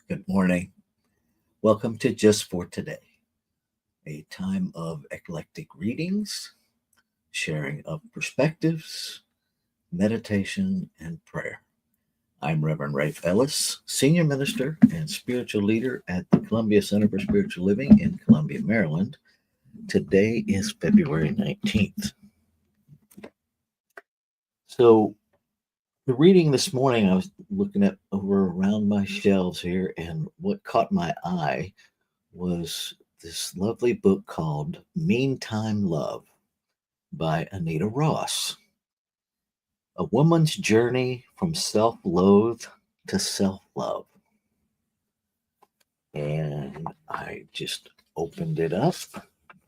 Good morning. Welcome to Just for Today, a time of eclectic readings, sharing of perspectives, meditation, and prayer. I'm Reverend Rafe Ellis, Senior Minister and Spiritual Leader at the Columbia Center for Spiritual Living in Columbia, Maryland. Today is February 19th. So, the reading this morning, I was looking at over around my shelves here, and what caught my eye was this lovely book called Meantime Love by Anita Ross. A woman's journey from self loathe to self love. And I just opened it up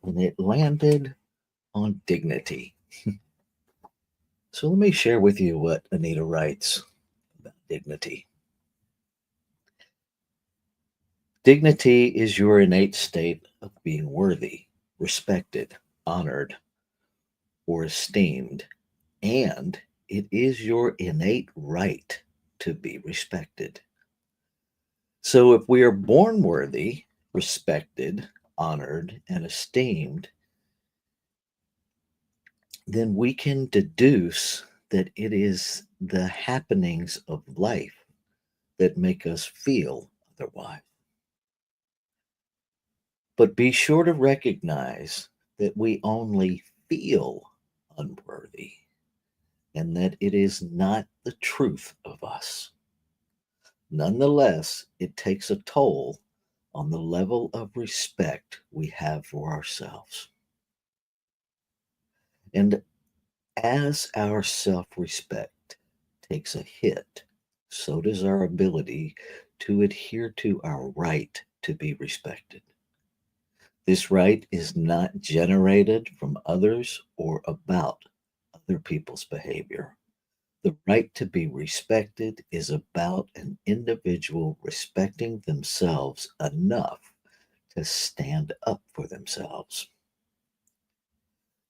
and it landed on dignity. So let me share with you what Anita writes about dignity. Dignity is your innate state of being worthy, respected, honored, or esteemed, and it is your innate right to be respected. So if we are born worthy, respected, honored, and esteemed, then we can deduce that it is the happenings of life that make us feel otherwise. But be sure to recognize that we only feel unworthy and that it is not the truth of us. Nonetheless, it takes a toll on the level of respect we have for ourselves. And as our self respect takes a hit, so does our ability to adhere to our right to be respected. This right is not generated from others or about other people's behavior. The right to be respected is about an individual respecting themselves enough to stand up for themselves,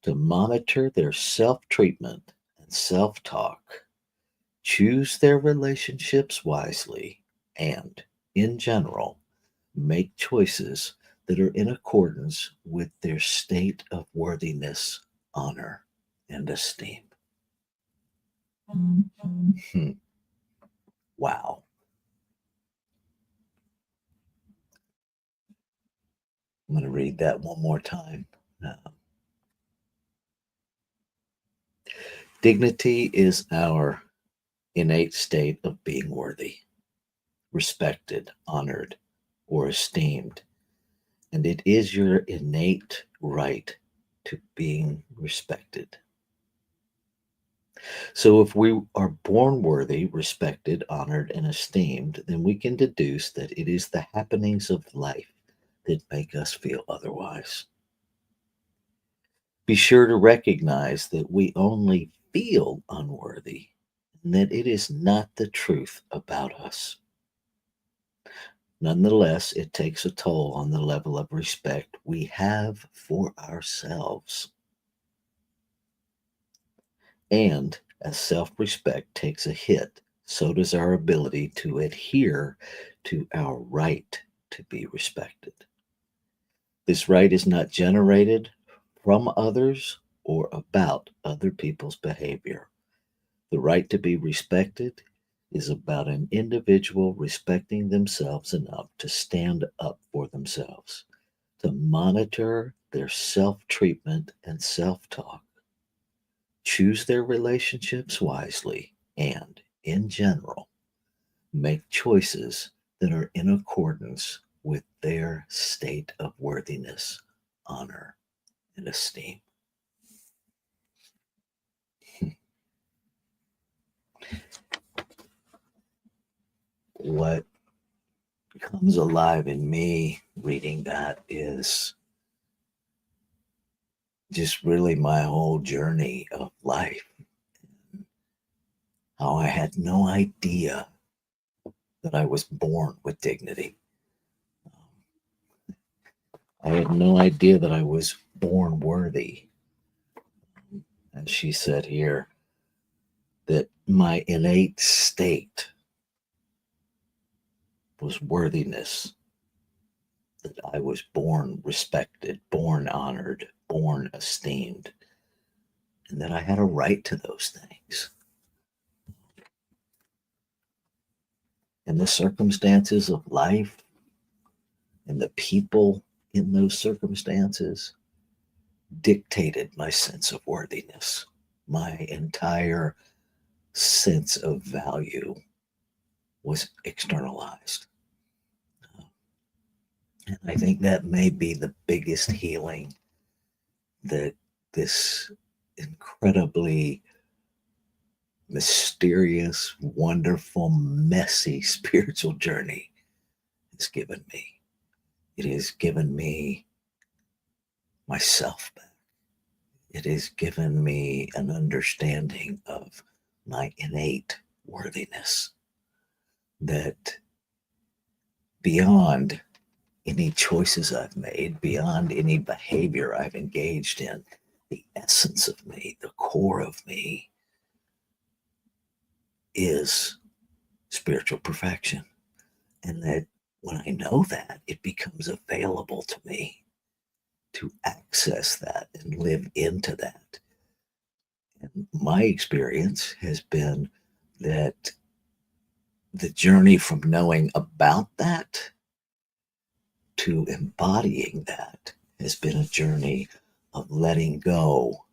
to monitor their self treatment and self talk, choose their relationships wisely, and, in general, make choices that are in accordance with their state of worthiness, honor, and esteem. Hmm. Wow. I'm going to read that one more time. Uh, Dignity is our innate state of being worthy, respected, honored, or esteemed, and it is your innate right to being respected. So, if we are born worthy, respected, honored, and esteemed, then we can deduce that it is the happenings of life that make us feel otherwise. Be sure to recognize that we only feel unworthy and that it is not the truth about us. Nonetheless, it takes a toll on the level of respect we have for ourselves. And as self respect takes a hit, so does our ability to adhere to our right to be respected. This right is not generated from others or about other people's behavior. The right to be respected is about an individual respecting themselves enough to stand up for themselves, to monitor their self treatment and self talk, choose their relationships wisely, and, in general, make choices that are in accordance with their state of worthiness, honor, and esteem. What comes alive in me reading that is just really my whole journey of life. How I had no idea that I was born with dignity. I had no idea that I was born worthy. As she said here, that my innate state was worthiness, that I was born respected, born honored, born esteemed, and that I had a right to those things. And the circumstances of life and the people in those circumstances dictated my sense of worthiness. My entire sense of value was externalized. And I think that may be the biggest healing that this incredibly mysterious, wonderful, messy spiritual journey has given me. It has given me myself back. It has given me an understanding of my innate worthiness, that beyond any choices I've made, beyond any behavior I've engaged in, the essence of me, the core of me, is spiritual perfection. And that when I know that, it becomes available to me to access that and live into that. And my experience has been that the journey from knowing about that to embodying that has been a journey of letting go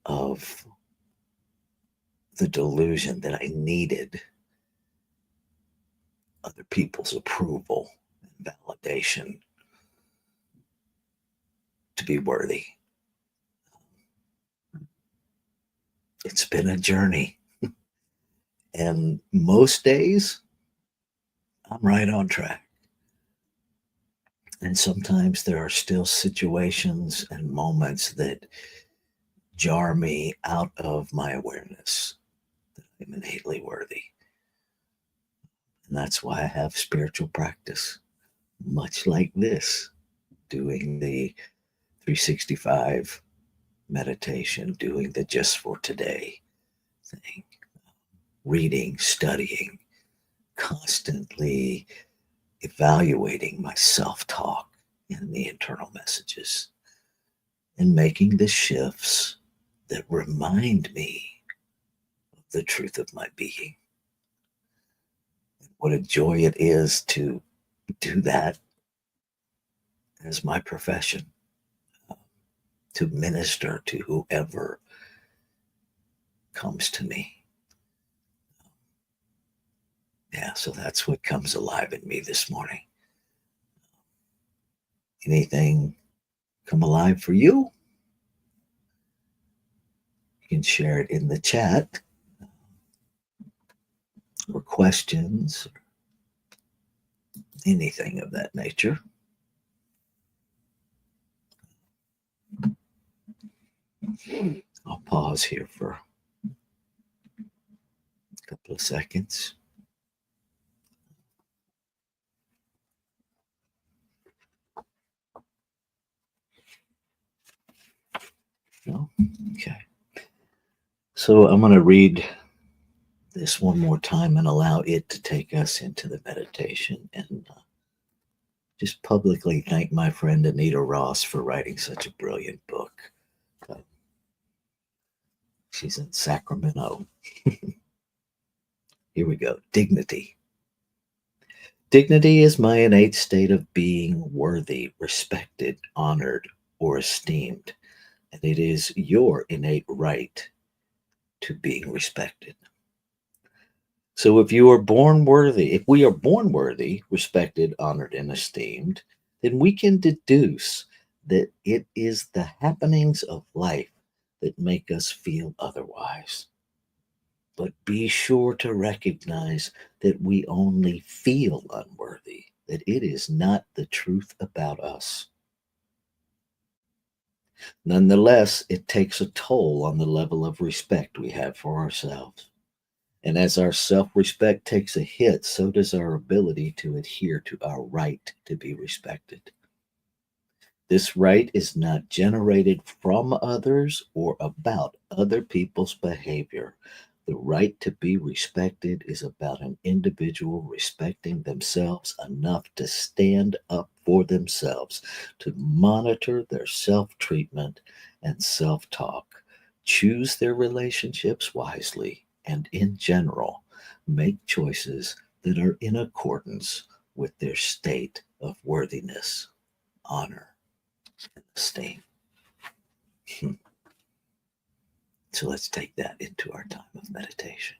of the delusion that I needed other people's approval and validation to be worthy. It's been a journey. And most days, I'm right on track. And sometimes there are still situations and moments that jar me out of my awareness that I'm innately worthy. And that's why I have spiritual practice, much like this, doing the 365 meditation, doing the just for today thing, reading, studying, constantly evaluating my self talk and the internal messages, and making the shifts that remind me of the truth of my being. What a joy it is to do that as my profession, to minister to whoever comes to me. Yeah, so that's what comes alive in me this morning. Anything come alive for you? You can share it in the chat, or questions, or anything of that nature. I'll pause here for a couple of seconds. No? Okay. So I'm going to read this one more time and allow it to take us into the meditation, and just publicly thank my friend Anita Ross for writing such a brilliant book. Uh, she's in Sacramento. Here we go. Dignity. Dignity is my innate state of being worthy, respected, honored, or esteemed, and it is your innate right to being respected. So if you are born worthy, if we are born worthy, respected, honored, and esteemed, then we can deduce that it is the happenings of life that make us feel otherwise. But be sure to recognize that we only feel unworthy, that it is not the truth about us. Nonetheless, it takes a toll on the level of respect we have for ourselves. And as our self respect takes a hit, so does our ability to adhere to our right to be respected. This right is not generated from others or about other people's behavior, The right to be respected is about an individual respecting themselves enough to stand up for themselves, to monitor their self treatment and self talk, choose their relationships wisely, and in general, make choices that are in accordance with their state of worthiness, honor, and esteem. So let's take that into our time of meditation.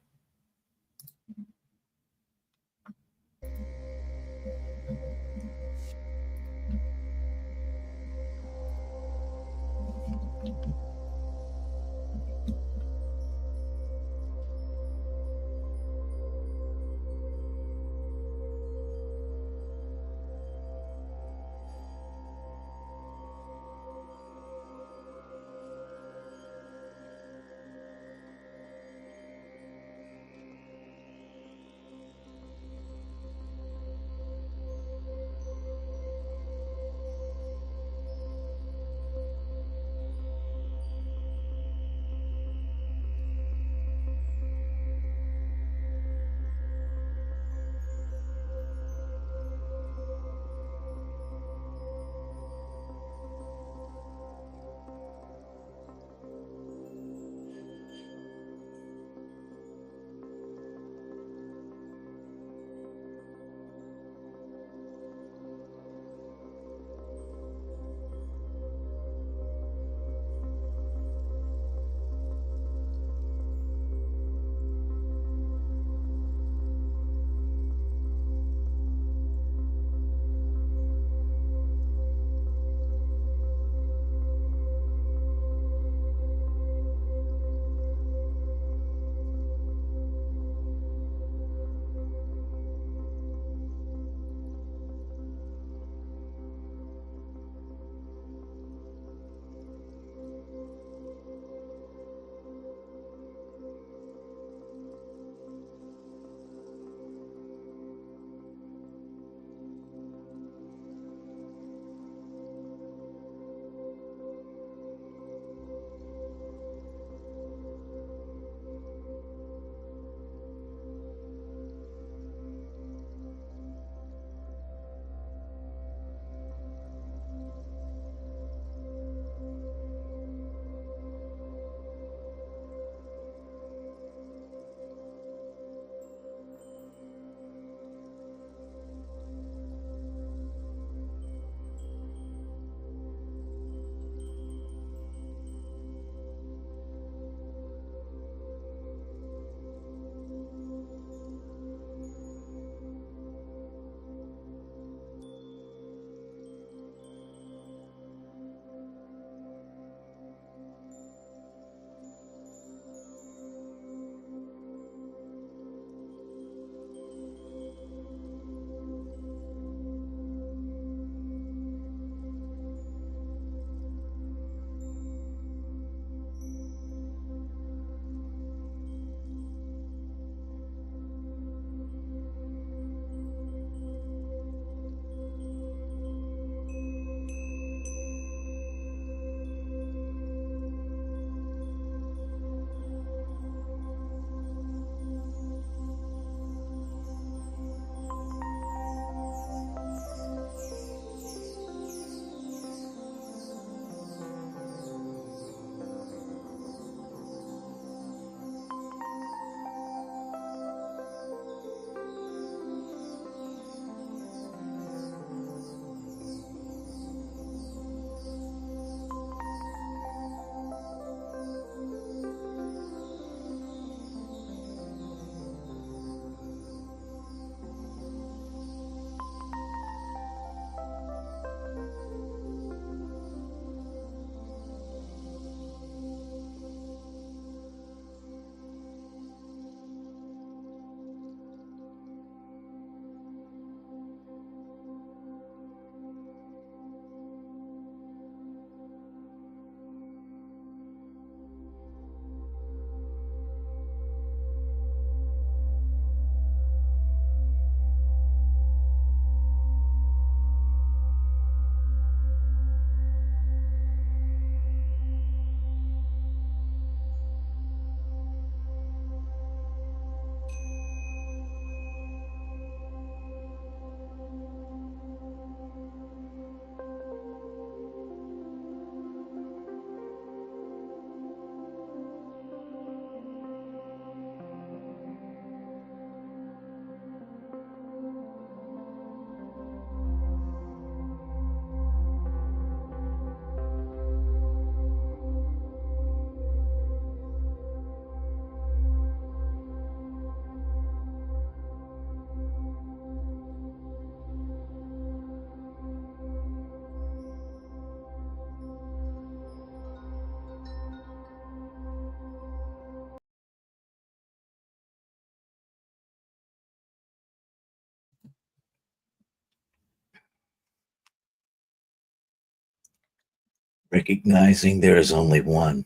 recognizing there is only one.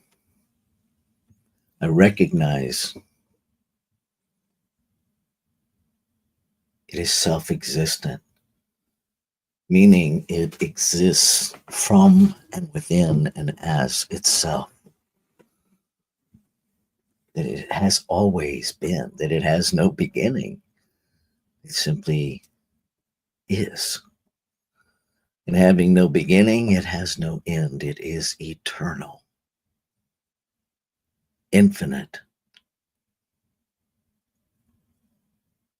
I recognize it is self existent, meaning it exists from and within and as itself. That it has always been, that it has no beginning. It simply is. And having no beginning, it has no end. It is eternal, infinite,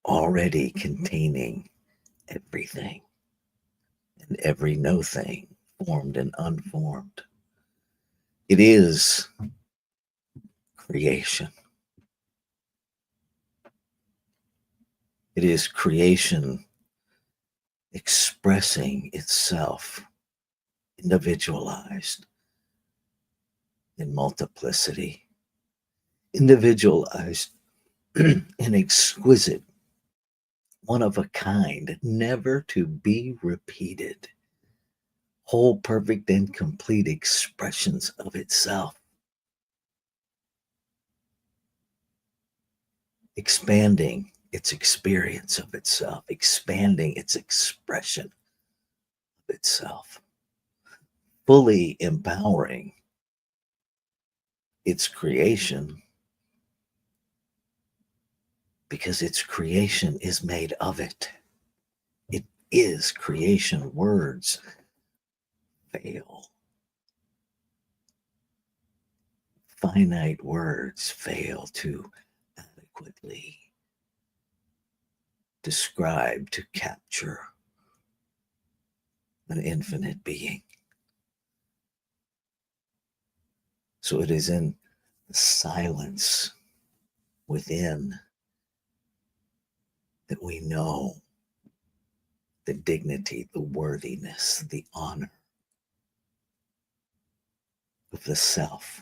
already containing everything and every no thing, formed and unformed. It is creation. It is creation expressing itself, individualized in multiplicity, individualized and exquisite, one of a kind, never to be repeated, whole, perfect, and complete expressions of itself, expanding its experience of itself, expanding its expression of itself, fully empowering its creation because its creation is made of it. It is creation. Words fail. Finite words fail to adequately describe, to capture an infinite being. So it is in the silence within that we know the dignity, the worthiness, the honor of the self.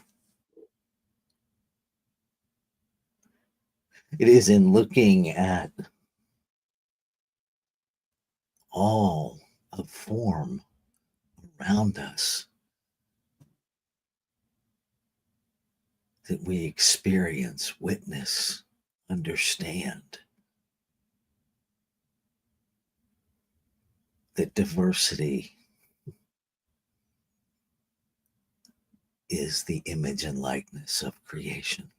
It is in looking at all of form around us that we experience, witness, understand that diversity is the image and likeness of creation.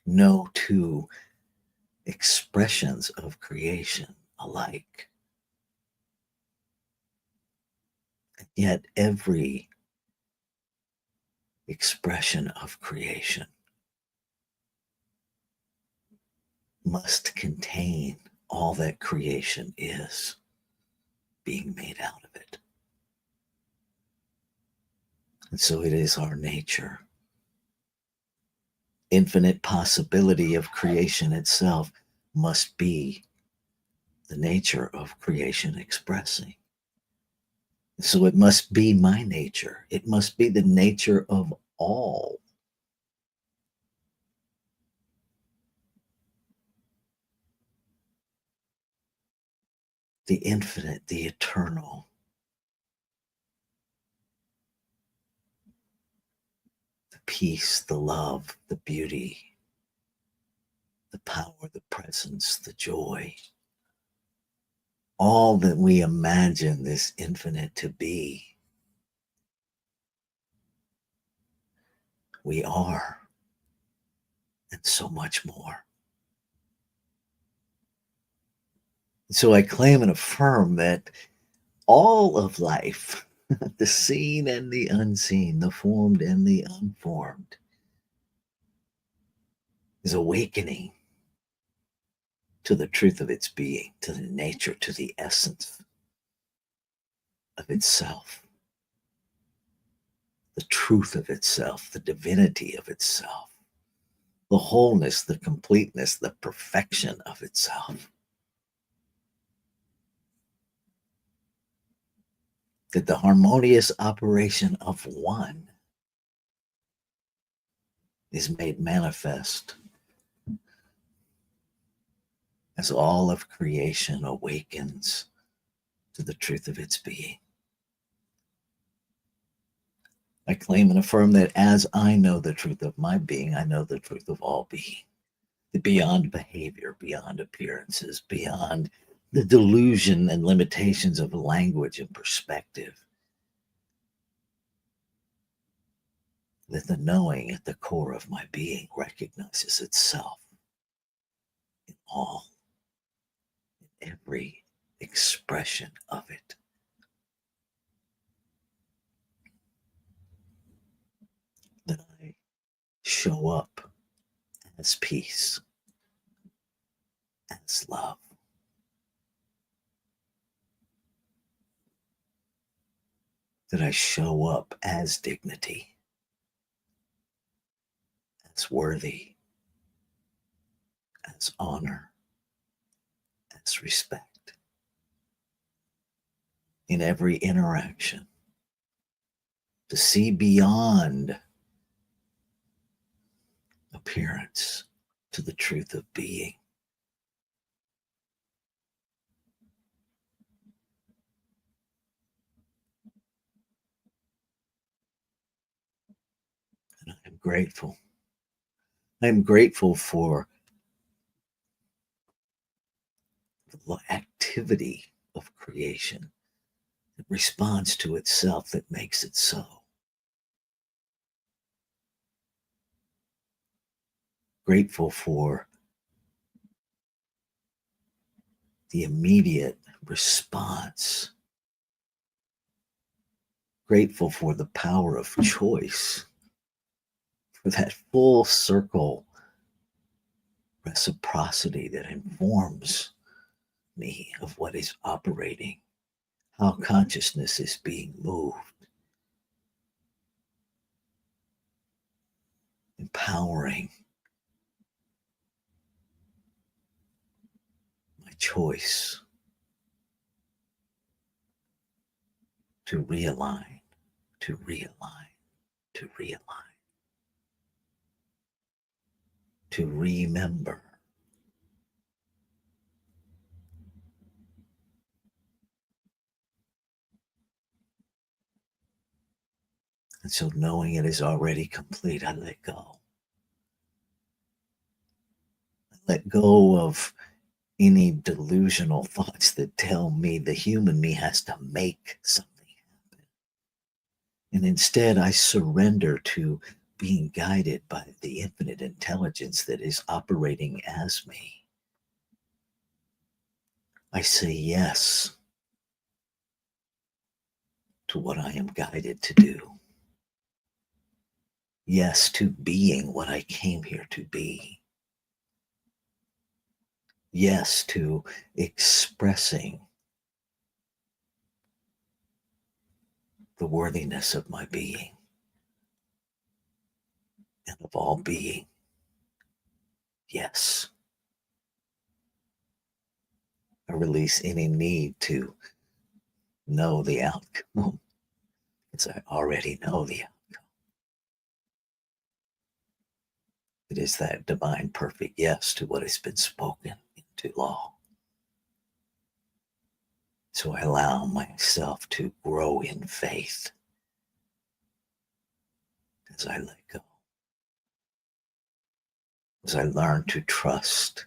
No two expressions of creation alike. Yet every expression of creation must contain all that creation is being made out of it. And so it is our nature. Infinite possibility of creation itself must be the nature of creation expressing. So it must be my nature. It must be the nature of all. The infinite, the eternal, the peace, the love, the beauty, the power, the presence, the joy. All that we imagine this infinite to be, we are, and so much more. So I claim and affirm that all of life, the seen and the unseen, the formed and the unformed, is awakening to the truth of its being, to the nature, to the essence of itself, the truth of itself, the divinity of itself, the wholeness, the completeness, the perfection of itself. That the harmonious operation of one is made manifest as all of creation awakens to the truth of its being. I claim and affirm that as I know the truth of my being, I know the truth of all being. Beyond behavior, beyond appearances, beyond the delusion and limitations of language and perspective. That the knowing at the core of my being recognizes itself in all, in every expression of it. That I show up as peace, as love. That I show up as dignity, as worthy, as honor, as respect. In every interaction, to see beyond appearance to the truth of being. And I am grateful. I am grateful for the activity of creation that responds to itself, that makes it so. Grateful for the immediate response. Grateful for the power of choice, for that full circle reciprocity that informs me of what is operating, how consciousness is being moved, empowering my choice to realign, to realign, to realign, to remember. And so, knowing it is already complete, I let go. I let go of any delusional thoughts that tell me the human me has to make something happen. And instead, I surrender to being guided by the infinite intelligence that is operating as me. I say yes to what I am guided to do. Yes to being what I came here to be. Yes to expressing the worthiness of my being and of all being. Yes. I release any need to know the outcome because I already know the outcome. It is that divine perfect yes to what has been spoken into law. So I allow myself to grow in faith as I let go. As I learn to trust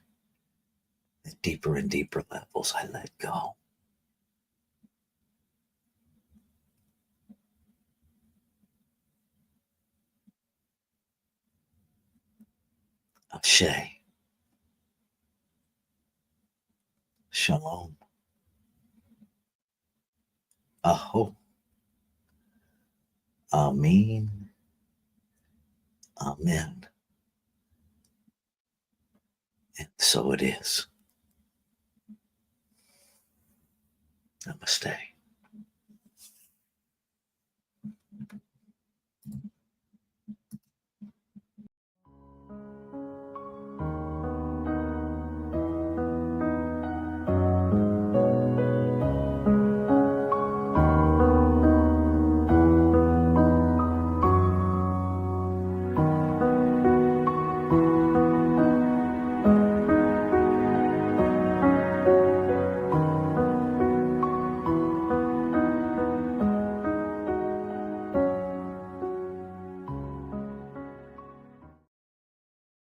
at deeper and deeper levels, I let go. Ashe. Shalom. Aho. Amen. Amen. And so it is. Namaste.